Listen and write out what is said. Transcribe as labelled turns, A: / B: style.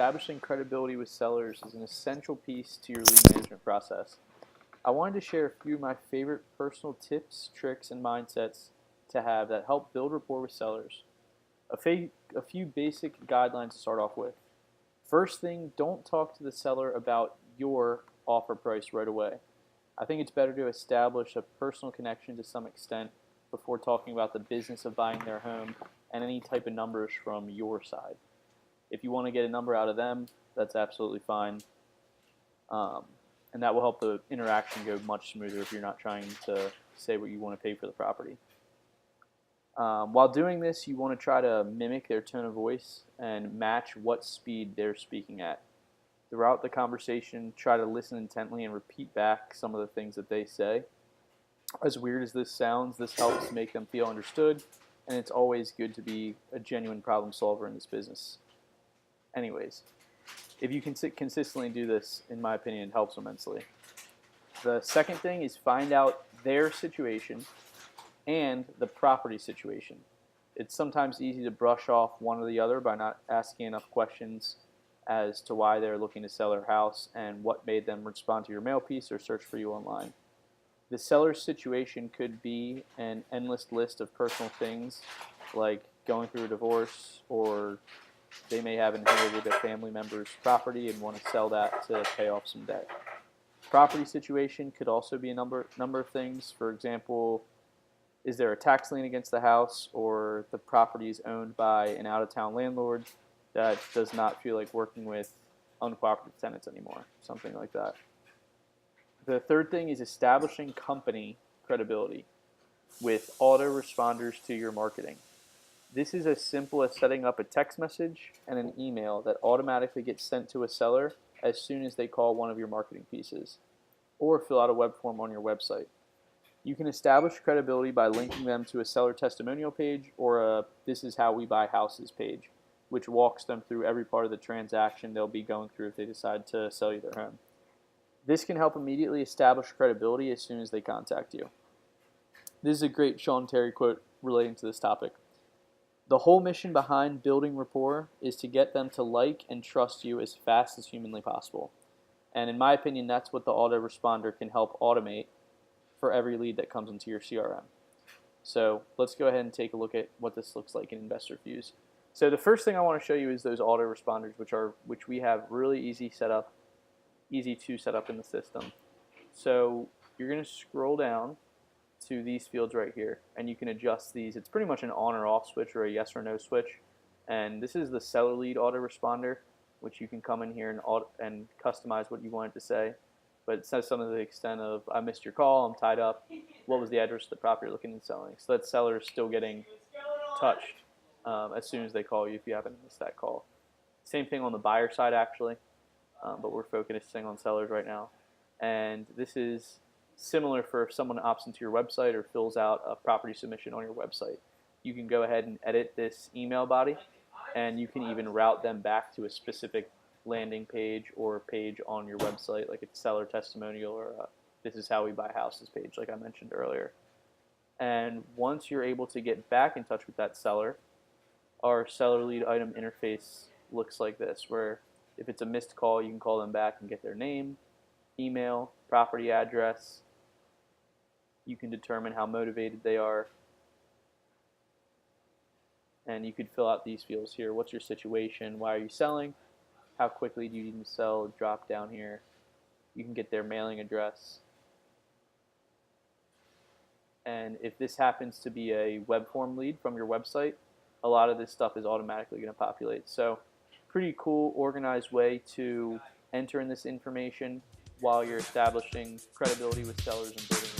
A: establishing credibility with sellers is an essential piece to your lead management process. I wanted to share a few of my favorite personal tips, tricks, and mindsets to have that help build rapport with sellers. A few basic guidelines to start off with. First thing, don't talk to the seller about your offer price right away. I think it's better to establish a personal connection to some extent before talking about the business of buying their home and any type of numbers from your side. If you want to get a number out of them, that's absolutely fine. And that will help the interaction go much smoother if you're not trying to say what you want to pay for the property. While doing this, you want to try to mimic their tone of voice and match what speed they're speaking at. Throughout the conversation, try to listen intently and repeat back some of the things that they say. As weird as this sounds, this helps make them feel understood, and it's always good to be a genuine problem solver in this business. Anyways, if you can consistently do this, in my opinion, it helps immensely. The second thing is find out their situation and the property situation. It's sometimes easy to brush off one or the other by not asking enough questions as to why they're looking to sell their house and what made them respond to your mail piece or search for you online. The seller's situation could be an endless list of personal things like going through a divorce, or they may have inherited a family member's property and want to sell that to pay off some debt. Property situation could also be a number of things. For example, is there a tax lien against the house, or the property is owned by an out-of-town landlord that does not feel like working with uncooperative tenants anymore, something like that. The third thing is establishing company credibility with autoresponders to your marketing. This is as simple as setting up a text message and an email that automatically gets sent to a seller as soon as they call one of your marketing pieces, or fill out a web form on your website. You can establish credibility by linking them to a seller testimonial page or a "This is how we buy houses" page, which walks them through every part of the transaction they'll be going through if they decide to sell you their home. This can help immediately establish credibility as soon as they contact you. This is a great Sean Terry quote relating to this topic. The whole mission behind building rapport is to get them to like and trust you as fast as humanly possible. And in my opinion, that's what the autoresponder can help automate for every lead that comes into your CRM. So let's go ahead and take a look at what this looks like in InvestorFuse. So the first thing I want to show you is those autoresponders, which we have really easy to set up in the system. So you're going to scroll down to these fields right here, and you can adjust these. It's pretty much an on or off switch or a yes or no switch. And this is the seller lead autoresponder, which you can come in here and customize what you want it to say. But it says something to the extent of, "I missed your call, I'm tied up. What was the address of the property you're looking at selling?" So that seller is still getting touched as soon as they call you if you happen to miss that call. Same thing on the buyer side, actually, but we're focusing on sellers right now. And this is similar for if someone opts into your website or fills out a property submission on your website. You can go ahead and edit this email body, and you can even route them back to a specific landing page or page on your website, like a seller testimonial or a "This is how we buy houses" page, like I mentioned earlier. And once you're able to get back in touch with that seller, our seller lead item interface looks like this, where if it's a missed call, you can call them back and get their name, email, property address. You can determine how motivated they are. And you could fill out these fields here. What's your situation? Why are you selling? How quickly do you need to sell? Drop down here. You can get their mailing address. And if this happens to be a web form lead from your website, a lot of this stuff is automatically going to populate. So pretty cool, organized way to enter in this information while you're establishing credibility with sellers and building